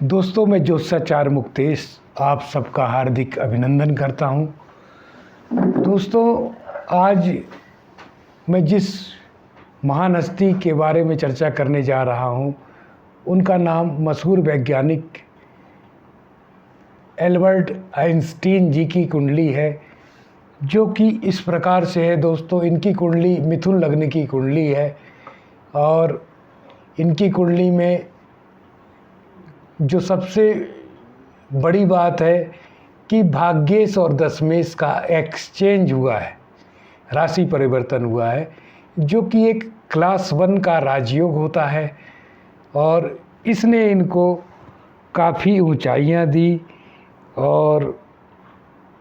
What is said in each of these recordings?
दोस्तों, मैं ज्योतिषाचार्य मुक्तेश आप सबका हार्दिक अभिनंदन करता हूं। दोस्तों, आज मैं जिस महान हस्ती के बारे में चर्चा करने जा रहा हूं, उनका नाम मशहूर वैज्ञानिक एल्बर्ट आइंस्टीन जी की कुंडली है, जो कि इस प्रकार से है। दोस्तों, इनकी कुंडली मिथुन लग्न की कुंडली है और इनकी कुंडली में जो सबसे बड़ी बात है कि भाग्येश और दशमेश का एक्सचेंज हुआ है, राशि परिवर्तन हुआ है, जो कि एक क्लास 1 का राजयोग होता है और इसने इनको काफ़ी ऊंचाइयां दी और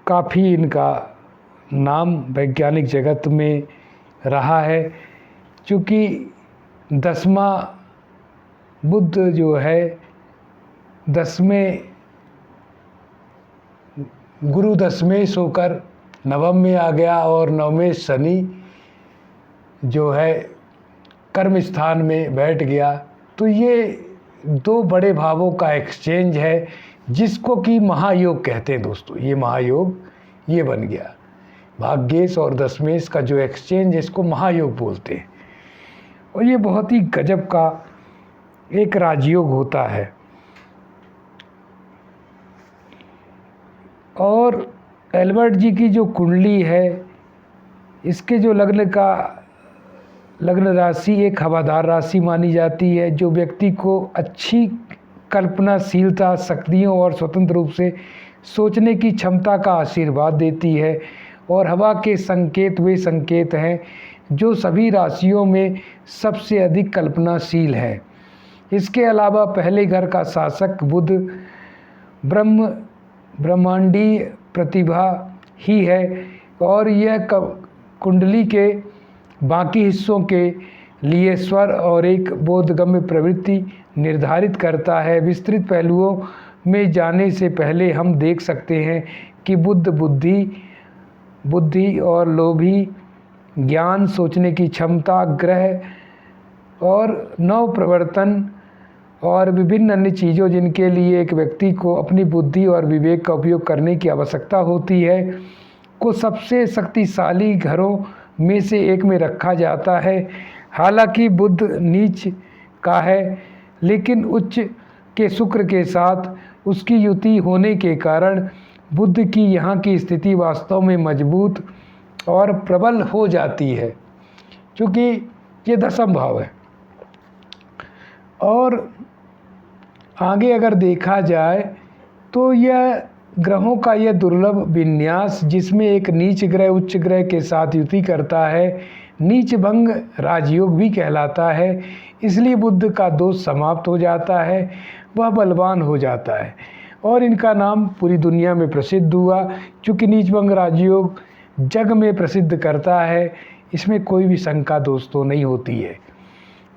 काफ़ी इनका नाम वैज्ञानिक जगत में रहा है। क्योंकि 10वां बुध जो है 10वें गुरु दशमेश होकर नवम में आ गया और नवमें शनि जो है कर्म स्थान में बैठ गया। तो ये दो बड़े भावों का एक्सचेंज है, जिसको कि महायोग कहते हैं। दोस्तों, ये महायोग ये बन गया। भाग्येश और दशमेश का जो एक्सचेंज है, इसको महायोग बोलते हैं और ये बहुत ही गजब का एक राजयोग होता है। और एल्बर्ट जी की जो कुंडली है, इसके जो लग्न राशि एक हवादार राशि मानी जाती है, जो व्यक्ति को अच्छी कल्पनाशीलता, शक्तियों और स्वतंत्र रूप से सोचने की क्षमता का आशीर्वाद देती है। और हवा के संकेत वे संकेत हैं जो सभी राशियों में सबसे अधिक कल्पनाशील है। इसके अलावा पहले घर का शासक बुध ब्रह्मांडीय प्रतिभा ही है और यह कुंडली के बाकी हिस्सों के लिए स्वर और एक बोधगम्य प्रवृत्ति निर्धारित करता है। विस्तृत पहलुओं में जाने से पहले हम देख सकते हैं कि बुध बुद्धि और लोभी, ज्ञान, सोचने की क्षमता, ग्रह और नव प्रवर्तन और विभिन्न अन्य चीज़ों जिनके लिए एक व्यक्ति को अपनी बुद्धि और विवेक का उपयोग करने की आवश्यकता होती है, को सबसे शक्तिशाली घरों में से एक में रखा जाता है। हालांकि बुध नीच का है, लेकिन उच्च के शुक्र के साथ उसकी युति होने के कारण बुध की यहाँ की स्थिति वास्तव में मजबूत और प्रबल हो जाती है, क्योंकि ये 10वां भाव है। और आगे अगर देखा जाए तो यह ग्रहों का यह दुर्लभ विन्यास, जिसमें एक नीच ग्रह उच्च ग्रह के साथ युति करता है, नीच भंग राजयोग भी कहलाता है। इसलिए बुध का दोष समाप्त हो जाता है, वह बलवान हो जाता है और इनका नाम पूरी दुनिया में प्रसिद्ध हुआ। चूँकि नीच भंग राजयोग जग में प्रसिद्ध करता है, इसमें कोई भी शंका दोस्तों नहीं होती है।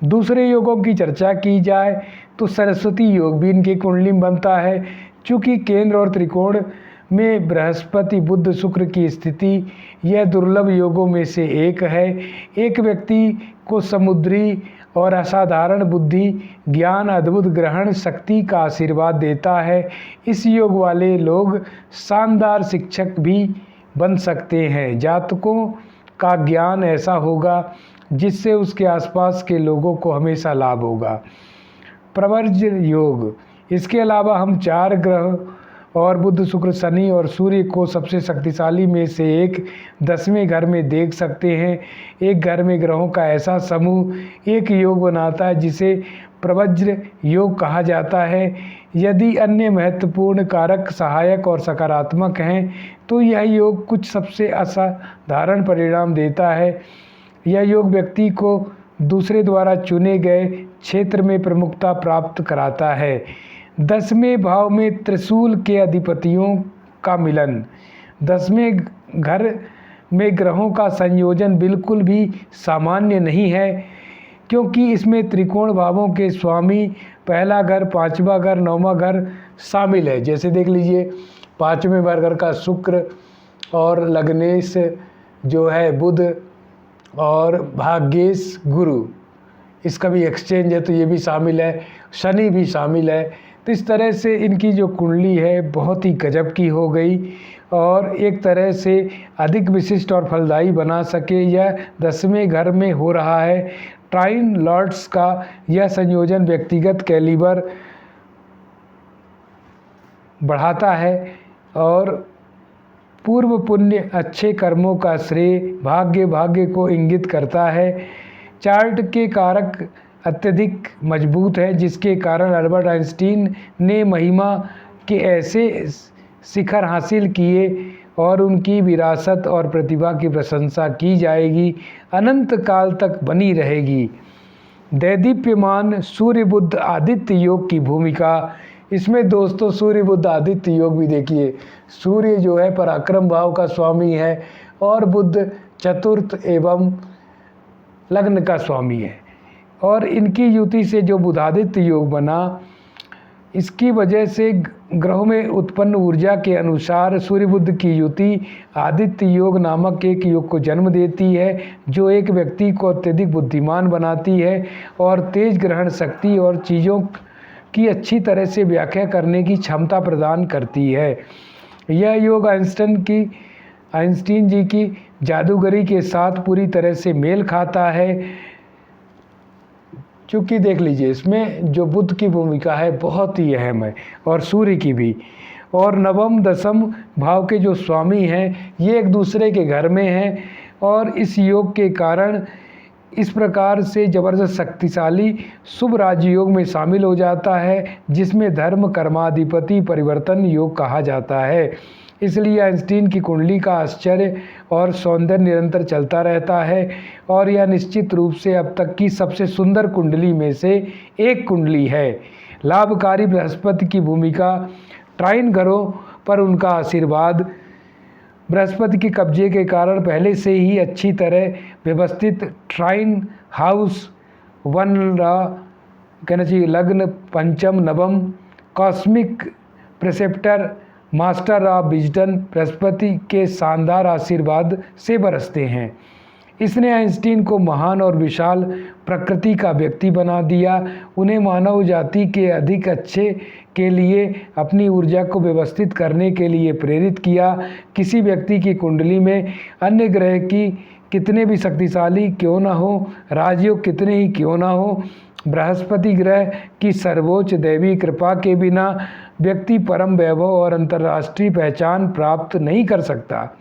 दूसरे योगों की चर्चा की जाए तो सरस्वती योग भी इनकी कुंडली में बनता है। चूँकि केंद्र और त्रिकोण में बृहस्पति बुध शुक्र की स्थिति यह दुर्लभ योगों में से एक है। एक व्यक्ति को समुद्री और असाधारण बुद्धि, ज्ञान, अद्भुत ग्रहण शक्ति का आशीर्वाद देता है। इस योग वाले लोग शानदार शिक्षक भी बन सकते हैं। जातकों का ज्ञान ऐसा होगा जिससे उसके आसपास के लोगों को हमेशा लाभ होगा। प्रवर्ज्य योग, इसके अलावा हम 4 ग्रह और बुध, शुक्र, शनि और सूर्य को सबसे शक्तिशाली में से एक 10वें घर में देख सकते हैं। एक घर में ग्रहों का ऐसा समूह एक योग बनाता है जिसे प्रवर्ज्य योग कहा जाता है। यदि अन्य महत्वपूर्ण कारक सहायक और सकारात्मक हैं तो यह योग कुछ सबसे असाधारण परिणाम देता है। यह योग व्यक्ति को दूसरे द्वारा चुने गए क्षेत्र में प्रमुखता प्राप्त कराता है। 10वें भाव में त्रिशूल के अधिपतियों का मिलन। 10वें घर में ग्रहों का संयोजन बिल्कुल भी सामान्य नहीं है, क्योंकि इसमें त्रिकोण भावों के स्वामी पहला घर, 5वां घर, 9वां घर शामिल है। जैसे देख लीजिए, 5वें घर का शुक्र और लग्नेश जो है बुध और भाग्येश गुरु, इसका भी एक्सचेंज है तो ये भी शामिल है, शनि भी शामिल है। तो इस तरह से इनकी जो कुंडली है बहुत ही गजब की हो गई और एक तरह से अधिक विशिष्ट और फलदायी बना सके। यह 10वें घर में हो रहा है। ट्राइन लॉर्ड्स का यह संयोजन व्यक्तिगत कैलिबर बढ़ाता है और पूर्व पुण्य अच्छे कर्मों का श्रेय भाग्य को इंगित करता है। चार्ट के कारक अत्यधिक मजबूत है जिसके कारण अल्बर्ट आइंस्टीन ने महिमा के ऐसे शिखर हासिल किए और उनकी विरासत और प्रतिभा की प्रशंसा की जाएगी, अनंत काल तक बनी रहेगी। दैदीप्यमान सूर्य बुध आदित्य योग की भूमिका। इसमें दोस्तों सूर्य बुध आदित्य योग भी देखिए, सूर्य जो है पराक्रम भाव का स्वामी है और बुध चतुर्थ एवं लग्न का स्वामी है और इनकी युति से जो बुधादित्य योग बना, इसकी वजह से ग्रहों में उत्पन्न ऊर्जा के अनुसार सूर्य बुध की युति आदित्य योग नामक एक योग को जन्म देती है जो एक व्यक्ति को अत्यधिक बुद्धिमान बनाती है और तेज ग्रहण शक्ति और चीज़ों की अच्छी तरह से व्याख्या करने की क्षमता प्रदान करती है। यह योग आइंस्टीन जी की जादूगरी के साथ पूरी तरह से मेल खाता है। क्योंकि देख लीजिए इसमें जो बुध की भूमिका है बहुत ही अहम है और सूर्य की भी, और नवम दसम भाव के जो स्वामी हैं ये एक दूसरे के घर में हैं और इस योग के कारण इस प्रकार से जबरदस्त शक्तिशाली शुभ राजयोग में शामिल हो जाता है जिसमें धर्म कर्माधिपति परिवर्तन योग कहा जाता है। इसलिए आइंस्टीन की कुंडली का आश्चर्य और सौंदर्य निरंतर चलता रहता है और यह निश्चित रूप से अब तक की सबसे सुंदर कुंडली में से एक कुंडली है। लाभकारी बृहस्पति की भूमिका। ट्राइन घरों पर उनका आशीर्वाद। बृहस्पति के कब्जे के कारण पहले से ही अच्छी तरह व्यवस्थित ट्राइन हाउस वन कहना चाहिए लग्न पंचम नवम cosmic preceptor master of wisdom Brihaspati के शानदार आशीर्वाद से बरसते हैं। इसने आइंस्टीन को महान और विशाल प्रकृति का व्यक्ति बना दिया, उन्हें मानव जाति के अधिक अच्छे के लिए अपनी ऊर्जा को व्यवस्थित करने के लिए प्रेरित किया। किसी व्यक्ति की कुंडली में अन्य ग्रह की कितने भी शक्तिशाली क्यों ना हो, राजयोग कितने ही क्यों ना हो, बृहस्पति ग्रह की सर्वोच्च दैवी कृपा के बिना व्यक्ति परम वैभव और अंतर्राष्ट्रीय पहचान प्राप्त नहीं कर सकता।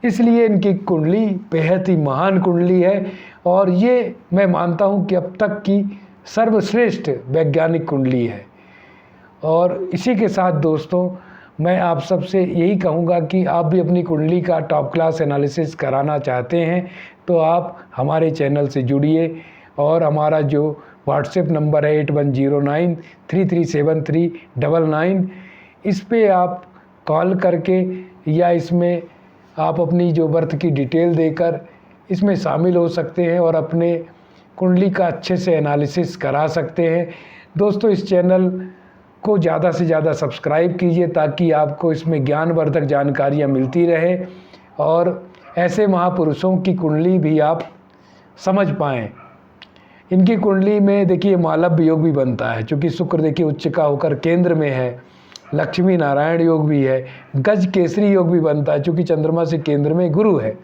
इसलिए इनकी कुंडली बेहद ही महान कुंडली है और ये मैं मानता हूँ कि अब तक की सर्वश्रेष्ठ वैज्ञानिक कुंडली है। और इसी के साथ दोस्तों मैं आप सबसे यही कहूँगा कि आप भी अपनी कुंडली का टॉप क्लास एनालिसिस कराना चाहते हैं तो आप हमारे चैनल से जुड़िए और हमारा जो व्हाट्सएप नंबर है 8109337399, इस पे आप कॉल करके या इसमें आप अपनी जो बर्थ की डिटेल देकर इसमें शामिल हो सकते हैं और अपने कुंडली का अच्छे से एनालिसिस करा सकते हैं। दोस्तों इस चैनल को ज़्यादा से ज़्यादा सब्सक्राइब कीजिए ताकि आपको इसमें ज्ञानवर्धक जानकारियाँ मिलती रहे और ऐसे महापुरुषों की कुंडली भी आप समझ पाएँ। इनकी कुंडली में देखिए मालव्य योग भी बनता है, क्योंकि शुक्र देखिए उच्च का होकर केंद्र में है। लक्ष्मी नारायण योग भी है, गज केसरी योग भी बनता है क्योंकि चंद्रमा से केंद्र में गुरु है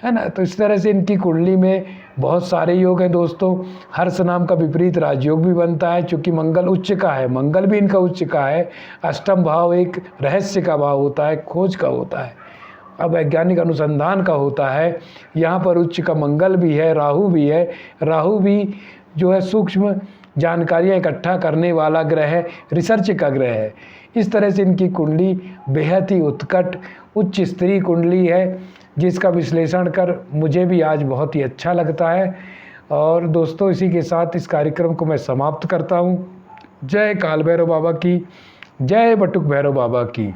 ना। तो इस तरह से इनकी कुंडली में बहुत सारे योग हैं दोस्तों। हर्ष नाम का विपरीत राजयोग भी बनता है क्योंकि मंगल उच्च का है, मंगल भी इनका उच्च का है। अष्टम भाव एक रहस्य का भाव होता है, खोज का होता है, अब वैज्ञानिक अनुसंधान का होता है। यहाँ पर उच्च का मंगल भी है, राहु भी है। राहु भी जो है सूक्ष्म जानकारियाँ इकट्ठा करने वाला ग्रह है, रिसर्च का ग्रह है। इस तरह से इनकी कुंडली बेहद ही उत्कट उच्च स्तरीय कुंडली है जिसका विश्लेषण कर मुझे भी आज बहुत ही अच्छा लगता है। और दोस्तों इसी के साथ इस कार्यक्रम को मैं समाप्त करता हूँ। जय काल भैरव बाबा की, जय बटुक भैरव बाबा की।